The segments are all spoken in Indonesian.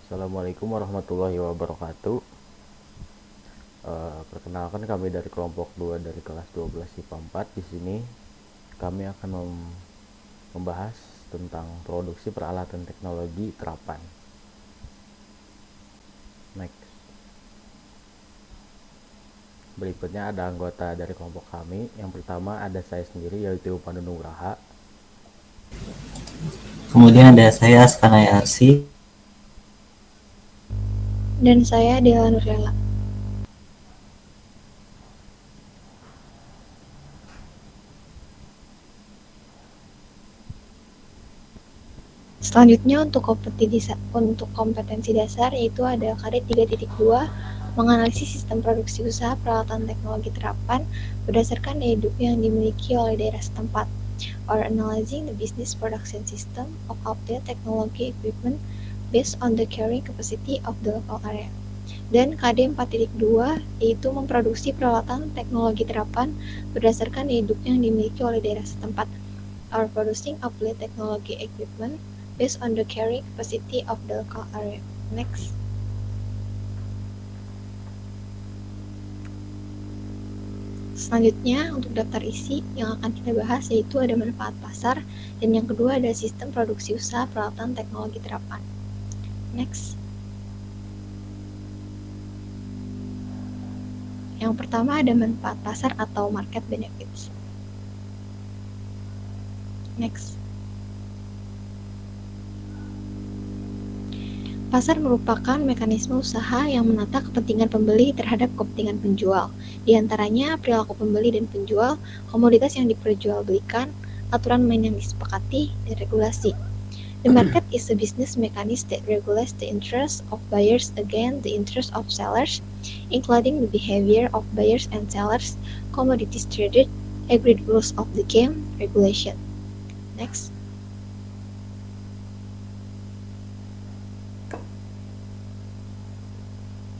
Assalamualaikum warahmatullahi wabarakatuh. Perkenalkan kami dari kelompok 2 dari kelas 12 IPA 4. Di sini kami akan membahas tentang produksi peralatan teknologi terapan. Next. Berikutnya ada anggota dari kelompok kami. Yang pertama ada saya sendiri yaitu Pandu Nugraha. Kemudian ada saya Askanaya Arsi. Dan saya Dela Nurlela. Selanjutnya untuk kompetensi dasar yaitu ada KD 3.2 menganalisis sistem produksi usaha peralatan teknologi terapan berdasarkan daya dukung yang dimiliki oleh daerah setempat, or analyzing the business production system of outdated technology equipment based on the carrying capacity of the local area. Dan KD 4.2 yaitu memproduksi peralatan teknologi terapan berdasarkan daya dukung yang dimiliki oleh daerah setempat, or producing outdated technology equipment based on the carrying capacity of the local area. Next. Selanjutnya, untuk daftar isi yang akan kita bahas yaitu ada manfaat pasar, dan yang kedua ada sistem produksi usaha peralatan teknologi terapan. Next. Yang pertama ada manfaat pasar atau market benefits. Next. Pasar merupakan mekanisme usaha yang menata kepentingan pembeli terhadap kepentingan penjual. Di antaranya perilaku pembeli dan penjual, komoditas yang diperjualbelikan, aturan main yang disepakati, dan regulasi. The market is a business mechanism that regulates the interests of buyers against the interests of sellers, including the behavior of buyers and sellers, commodities traded, agreed rules of the game, regulation. Next.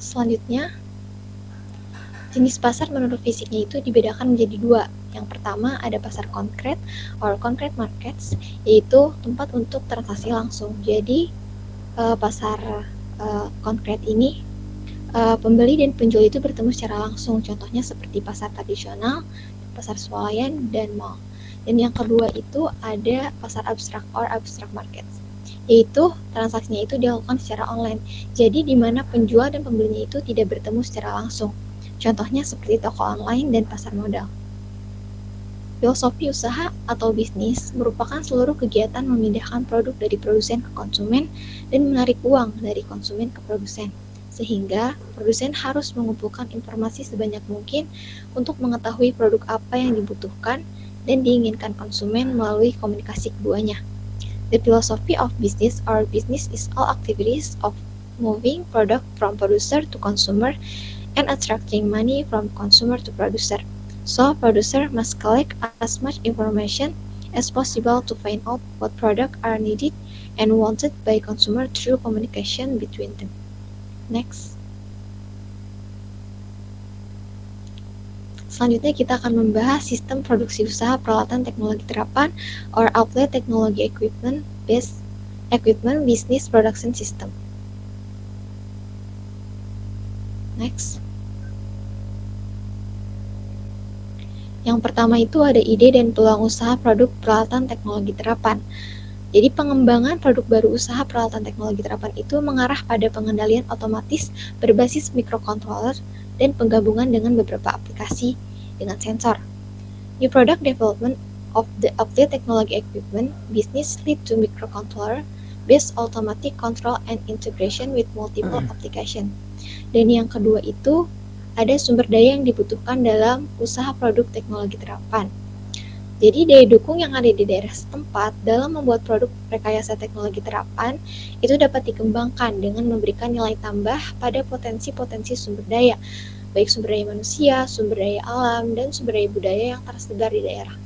Selanjutnya, jenis pasar menurut fisiknya itu dibedakan menjadi dua. Yang pertama ada pasar konkret or concrete markets, yaitu tempat untuk transaksi langsung. Jadi pasar konkret ini pembeli dan penjual itu bertemu secara langsung. Contohnya seperti pasar tradisional, pasar swalayan, dan mall. Dan yang kedua itu ada pasar abstrak or abstract markets, yaitu transaksinya itu dilakukan secara online. Jadi di mana penjual dan pembelinya itu tidak bertemu secara langsung. Contohnya seperti toko online dan pasar modal. Filosofi usaha atau bisnis merupakan seluruh kegiatan memindahkan produk dari produsen ke konsumen dan menarik uang dari konsumen ke produsen. Sehingga produsen harus mengumpulkan informasi sebanyak mungkin untuk mengetahui produk apa yang dibutuhkan dan diinginkan konsumen melalui komunikasi keduanya. The philosophy of business or business is all activities of moving product from producer to consumer and attracting money from consumer to producer. So producer must collect as much information as possible to find out what products are needed and wanted by consumer through communication between them. Next. Selanjutnya kita akan membahas sistem produksi usaha peralatan teknologi terapan or outlet technology equipment business production system. Next. Yang pertama itu ada ide dan peluang usaha produk peralatan teknologi terapan. Jadi pengembangan produk baru usaha peralatan teknologi terapan itu mengarah pada pengendalian otomatis berbasis microcontroller dan penggabungan dengan beberapa aplikasi dengan sensor. New product development of the technology equipment business lead to microcontroller based automatic control and integration with multiple application. Dan yang kedua itu ada sumber daya yang dibutuhkan dalam usaha produk teknologi terapan. Jadi daya dukung yang ada di daerah setempat dalam membuat produk rekayasa teknologi terapan itu dapat dikembangkan dengan memberikan nilai tambah pada potensi-potensi sumber daya, baik sumber daya manusia, sumber daya alam, dan sumber daya budaya yang tersebar di daerah.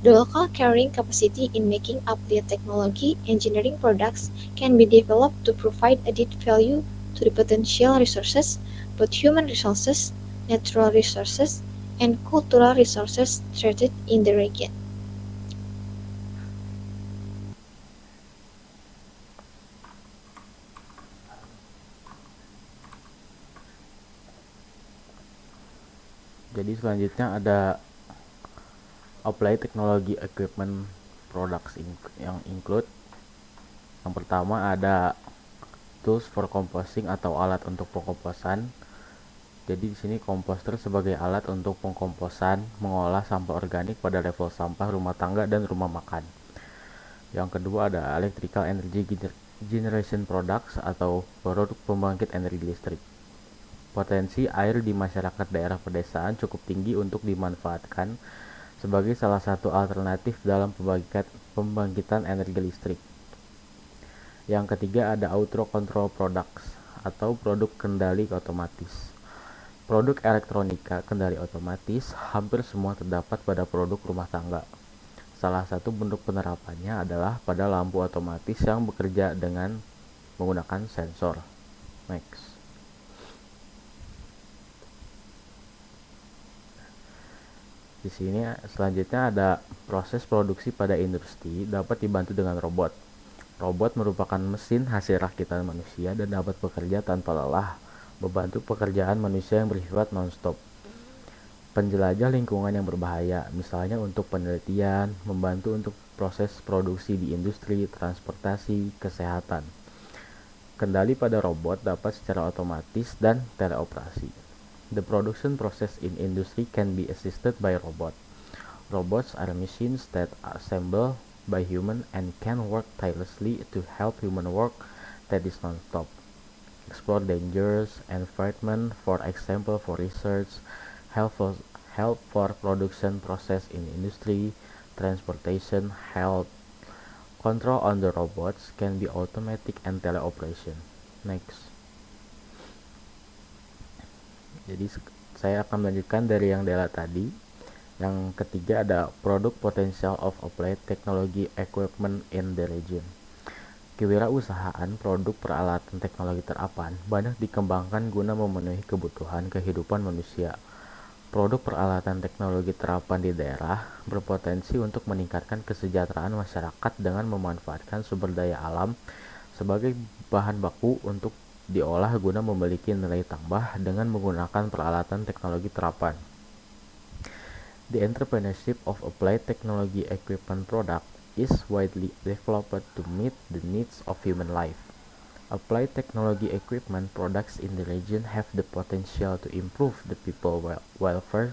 The local carrying capacity in making updated technology engineering products can be developed to provide added value to the potential resources, both human resources, natural resources, and cultural resources traded in the region. Jadi selanjutnya ada Apply Technology Equipment Products yang include. Yang pertama ada tools for composting atau alat untuk pengkomposan. Jadi di sini komposter sebagai alat untuk pengkomposan, mengolah sampah organik pada level sampah rumah tangga dan rumah makan. Yang kedua ada Electrical Energy Generation Products atau produk pembangkit energi listrik. Potensi air di masyarakat daerah pedesaan cukup tinggi untuk dimanfaatkan sebagai salah satu alternatif dalam pembangkitan energi listrik. Yang ketiga ada Auto Control Products atau produk kendali otomatis. Produk elektronika kendali otomatis hampir semua terdapat pada produk rumah tangga. Salah satu bentuk penerapannya adalah pada lampu otomatis yang bekerja dengan menggunakan sensor. Next. Di sini selanjutnya ada proses produksi pada industri dapat dibantu dengan robot. Robot merupakan mesin hasil rakitan manusia dan dapat bekerja tanpa lelah, membantu pekerjaan manusia yang bersifat non-stop. Penjelajah lingkungan yang berbahaya, misalnya untuk penelitian, membantu untuk proses produksi di industri, transportasi, kesehatan. Kendali pada robot dapat secara otomatis dan teleoperasi. The production process in industry can be assisted by robot. Robots are machines that are assembled by human and can work tirelessly to help human work that is non-stop. Explore dangerous environment, for example, for research, help for production process in industry, transportation, health. Control on the robots can be automatic and teleoperation. Next. Jadi saya akan melanjutkan dari yang Dela tadi. Yang ketiga ada produk potential of applied technology equipment in the region. Kewirausahaan produk peralatan teknologi terapan banyak dikembangkan guna memenuhi kebutuhan kehidupan manusia. Produk peralatan teknologi terapan di daerah berpotensi untuk meningkatkan kesejahteraan masyarakat dengan memanfaatkan sumber daya alam sebagai bahan baku untuk diolah guna memiliki nilai tambah dengan menggunakan peralatan teknologi terapan. The entrepreneurship of applied technology equipment product is widely developed to meet the needs of human life. Applied technology equipment products in the region have the potential to improve the people welfare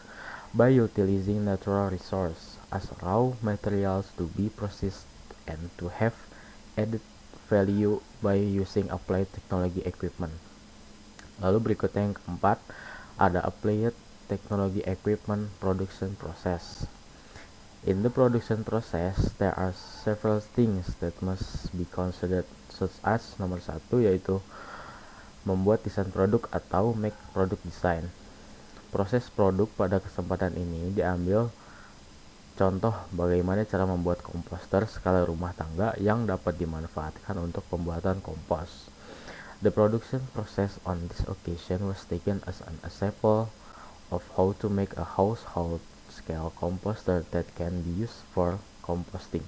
by utilizing natural resources as raw materials to be processed and to have added value by using applied technology equipment. Lalu berikutnya yang keempat ada applied technology equipment production process. In the production process, there are several things that must be considered, such as nomor 1 yaitu membuat desain produk atau make product design. Proses produk pada kesempatan ini diambil contoh bagaimana cara membuat komposter skala rumah tangga yang dapat dimanfaatkan untuk pembuatan kompos. The production process on this occasion was taken as an example of how to make a household scale composter that can be used for composting.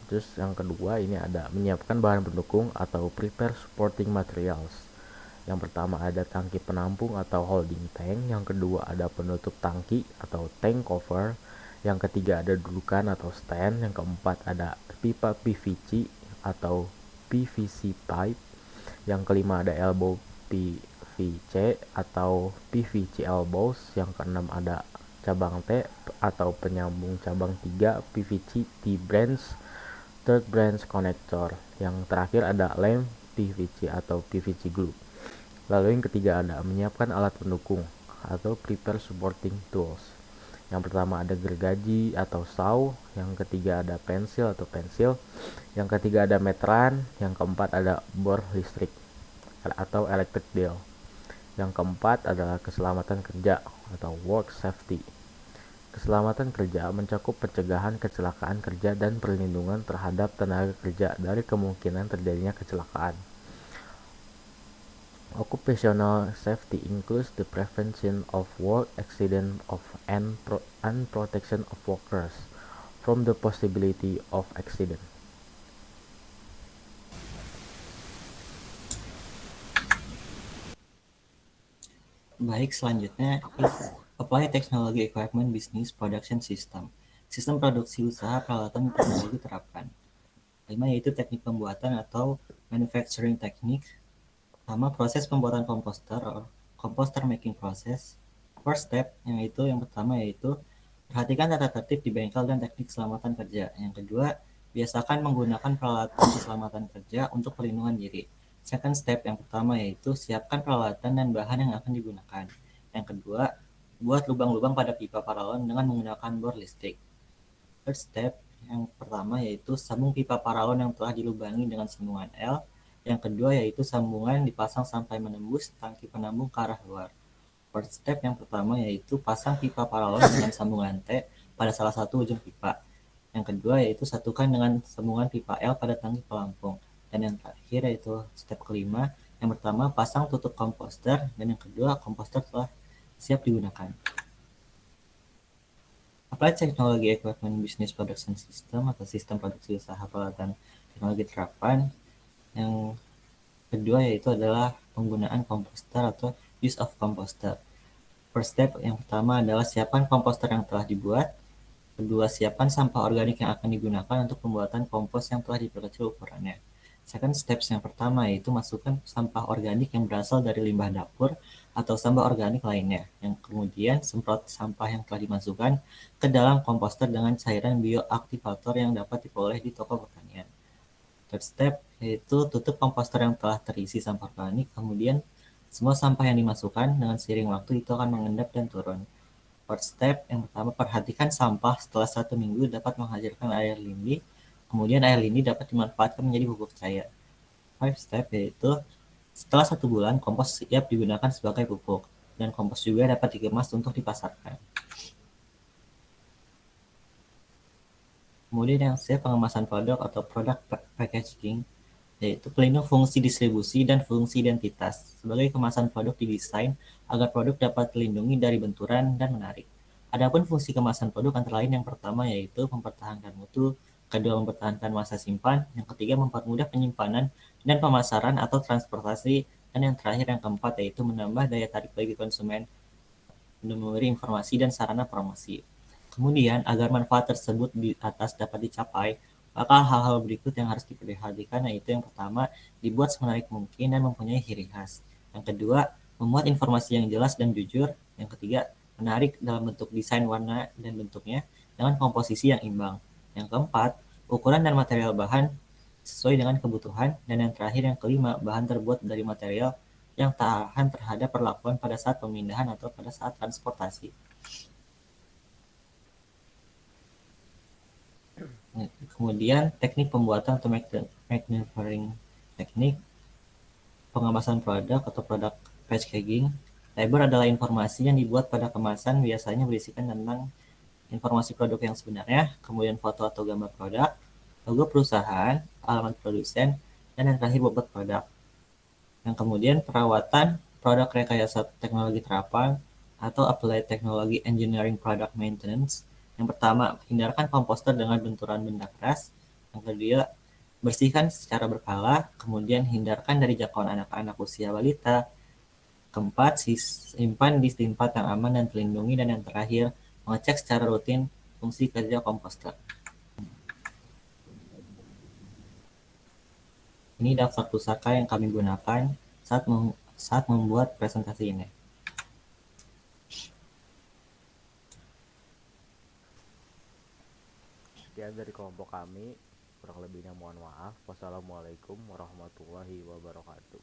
Terus yang kedua ini ada menyiapkan bahan pendukung atau prepare supporting materials. Yang pertama ada tangki penampung atau holding tank, yang kedua ada penutup tangki atau tank cover, yang ketiga ada dudukan atau stand, yang keempat ada pipa PVC atau PVC pipe, yang kelima ada elbow PVC atau PVC elbows, yang keenam ada cabang T atau penyambung cabang 3 PVC T-branch, third branch connector, yang terakhir ada lem PVC atau PVC glue. Lalu yang ketiga ada menyiapkan alat pendukung atau prepare supporting tools. Yang pertama ada gergaji atau saw, yang ketiga ada pensil atau pensil, yang ketiga ada meteran, yang keempat ada bor listrik atau electric drill. Yang keempat adalah keselamatan kerja atau work safety. Keselamatan kerja mencakup pencegahan kecelakaan kerja dan perlindungan terhadap tenaga kerja dari kemungkinan terjadinya kecelakaan. Occupational safety includes the prevention of work accident and protection of workers from the possibility of accident. Baik, selanjutnya is apply technology equipment business production system. Sistem produksi usaha peralatan teknologi terapkan. 5 yaitu teknik pembuatan atau manufacturing technique. Sama proses pembuatan komposter or composter making process. First step yang pertama yaitu perhatikan tata tertib di bengkel dan teknik keselamatan kerja. Yang kedua, biasakan menggunakan peralatan keselamatan kerja untuk perlindungan diri. Second step yang pertama yaitu siapkan peralatan dan bahan yang akan digunakan. Yang kedua, buat lubang-lubang pada pipa paralon dengan menggunakan bor listrik. Third step yang pertama yaitu sambung pipa paralon yang telah dilubangi dengan sambungan L. Yang kedua yaitu sambungan dipasang sampai menembus tangki penambung ke arah luar. Fourth step yang pertama yaitu pasang pipa paralon dengan sambungan T pada salah satu ujung pipa. Yang kedua yaitu satukan dengan sambungan pipa L pada tangki pelampung. Dan yang terakhir yaitu step kelima, yang pertama pasang tutup komposter dan yang kedua komposter telah siap digunakan. Applied Technology Equipment Business Production System atau sistem produksi usaha peralatan teknologi terapan. Yang kedua yaitu adalah penggunaan komposter atau use of composter. First step yang pertama adalah siapkan komposter yang telah dibuat. Kedua, siapkan sampah organik yang akan digunakan untuk pembuatan kompos yang telah diperkecil ukurannya. Second steps yang pertama yaitu masukkan sampah organik yang berasal dari limbah dapur atau sampah organik lainnya. Yang kemudian semprot sampah yang telah dimasukkan ke dalam komposter dengan cairan bioaktivator yang dapat diperoleh di toko pertanian. Third step yaitu tutup komposter yang telah terisi sampah organik, kemudian semua sampah yang dimasukkan dengan seiring waktu itu akan mengendap dan turun. Fourth step yang pertama, perhatikan sampah setelah 1 minggu dapat menghasilkan air lindi, kemudian air lindi dapat dimanfaatkan menjadi pupuk cair. Five step yaitu setelah 1 bulan kompos siap digunakan sebagai pupuk dan kompos juga dapat dikemas untuk dipasarkan. Kemudian yang C, pengemasan produk atau product packaging, yaitu pelindung fungsi distribusi dan fungsi identitas. Sebagai kemasan produk didesain agar produk dapat dilindungi dari benturan dan menarik. Adapun fungsi kemasan produk antara lain yang pertama yaitu mempertahankan mutu, kedua mempertahankan masa simpan, yang ketiga mempermudah penyimpanan dan pemasaran atau transportasi, dan yang terakhir yang keempat yaitu menambah daya tarik bagi konsumen untuk memberi informasi dan sarana promosi. Kemudian, agar manfaat tersebut di atas dapat dicapai, maka hal-hal berikut yang harus diperhatikan yaitu yang pertama, dibuat semenarik mungkin dan mempunyai ciri khas. Yang kedua, memuat informasi yang jelas dan jujur. Yang ketiga, menarik dalam bentuk desain warna dan bentuknya dengan komposisi yang imbang. Yang keempat, ukuran dan material bahan sesuai dengan kebutuhan. Dan yang terakhir, yang kelima, bahan terbuat dari material yang tahan terhadap perlakuan pada saat pemindahan atau pada saat transportasi. Kemudian teknik pembuatan atau manufacturing teknik, pengemasan produk atau produk packaging. Label adalah informasi yang dibuat pada kemasan, biasanya berisikan tentang informasi produk yang sebenarnya, kemudian foto atau gambar produk, logo perusahaan, alamat produsen, dan yang terakhir bobot produk. Yang kemudian perawatan produk rekayasa teknologi terapan atau applied technology engineering product maintenance. Yang pertama, hindarkan komposter dengan benturan benda keras. Yang kedua, bersihkan secara berkala. Kemudian hindarkan dari jangkauan anak-anak usia balita. Keempat, simpan di tempat yang aman dan terlindungi. Dan yang terakhir, mengecek secara rutin fungsi kerja komposter. Ini daftar pusaka yang kami gunakan saat membuat presentasi ini. Sekian dari kelompok kami, kurang lebihnya mohon maaf. Wassalamualaikum warahmatullahi wabarakatuh.